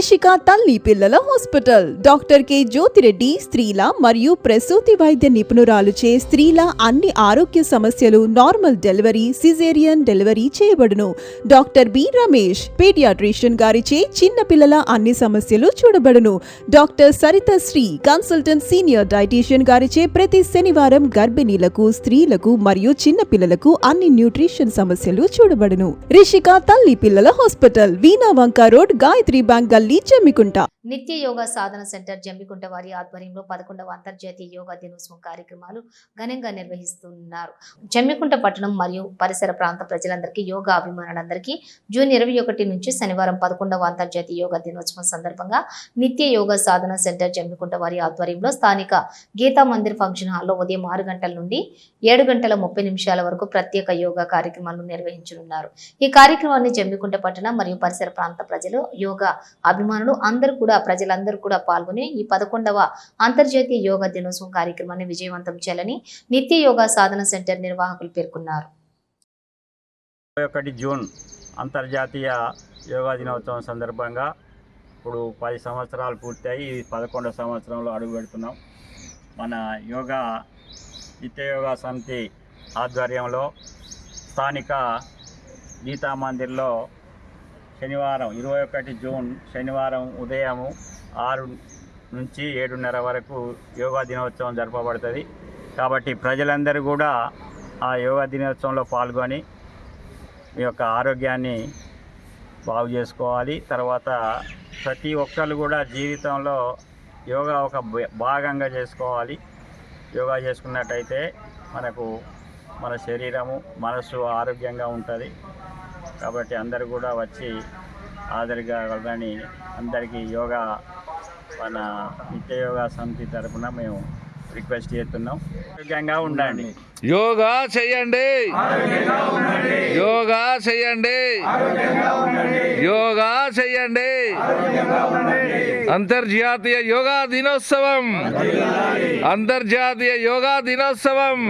రిషిక తల్లి పిల్లల hospital doctor K Jyothi Reddy స్త్రీల మరియు ప్రసూతి వైద్య నిపుణురాలుచే స్త్రీల అన్ని ఆరోగ్య సమస్యలు నార్మల్ డెలివరీ సిజేరియన్ డెలివరీ చేయబడును. డాక్టర్ బి రమేష్ పీడియాట్రిషియన్ గారిచే చిన్న పిల్లల అన్ని సమస్యలు చూడబడును. Doctor Saritha Sri consultant senior dietitian గారిచే ప్రతి శనివారం గర్భిణీలకు స్త్రీలకు మరియు చిన్న పిల్లలకు అన్ని న్యూట్రిషన్ సమస్యలు చూడబడును. రిషిక తల్లి పిల్లల హాస్పిటల్ వీణావంక రోడ్ గాయత్రి బ్యాంక్ గల్లీ జమ్మికుంట. నిత్య యోగా సాధన సెంటర్ జమ్మికుంట వారి ఆధ్వర్యంలో 11వ అంతర్జాతీయ యోగా దినోత్సవం కార్యక్రమాలు ఘనంగా నిర్వహిస్తున్నారు. జమ్మికుంట పట్టణం మరియు పరిసర ప్రాంత ప్రజలందరికీ యోగా అభిమానులందరికీ జూన్ 21 నుంచి శనివారం 11వ అంతర్జాతీయ యోగా దినోత్సవం సందర్భంగా నిత్య యోగా సాధన సెంటర్ జమ్మికుంట వారి ఆధ్వర్యంలో స్థానిక గీతా మందిర్ ఫంక్షన్ హాల్లో ఉదయం 6 గంటల నుండి 7 గంటల 30 నిమిషాల వరకు ప్రత్యేక యోగా కార్యక్రమాలను నిర్వహించనున్నారు. ఈ కార్యక్రమాన్ని జమ్మికుంట పట్టణం మరియు పరిసర ప్రాంత ప్రజలు యోగా అభిమానులు ప్రజలందరూ కూడా పాల్గొని ఈ 11వ అంతర్జాతీయ యోగా దినోత్సవం కార్యక్రమాన్ని విజయవంతం చేయాలని నిత్య యోగా సాధన సెంటర్ నిర్వాహకులు పేర్కొన్నారు. 21 జూన్ అంతర్జాతీయ యోగా దినోత్సవం సందర్భంగా ఇప్పుడు 10 సంవత్సరాలు పూర్తయి 11వ సంవత్సరంలో అడుగు పెడుతున్నాం. మన నిత్య యోగా సమితి ఆధ్వర్యంలో స్థానిక గీతా మందిర్లో శనివారం 21 జూన్ శనివారం ఉదయం 6 నుంచి 7:30 వరకు యోగా దినోత్సవం జరపబడుతుంది. కాబట్టి ప్రజలందరూ కూడా ఆ యోగా దినోత్సవంలో పాల్గొని మీ యొక్క ఆరోగ్యాన్ని బాగు చేసుకోవాలి. తర్వాత ప్రతి ఒక్కరు కూడా జీవితంలో యోగా ఒక భాగంగా చేసుకోవాలి. యోగా చేసుకున్నట్టయితే మన శరీరము మనసు ఆరోగ్యంగా ఉంటుంది. కాబట్టి అందరూ కూడా వచ్చి హాజరుగాలని అందరికీ మన నిత్య యోగా సమితి తరఫున మేము రిక్వెస్ట్ చేస్తున్నాం. ఆరోగ్యంగా ఉండండి, యోగా చేయండి, యోగా చేయండి, యోగా చేయండి. అంతర్జాతీయ యోగా దినోత్సవం, అంతర్జాతీయ యోగా దినోత్సవం.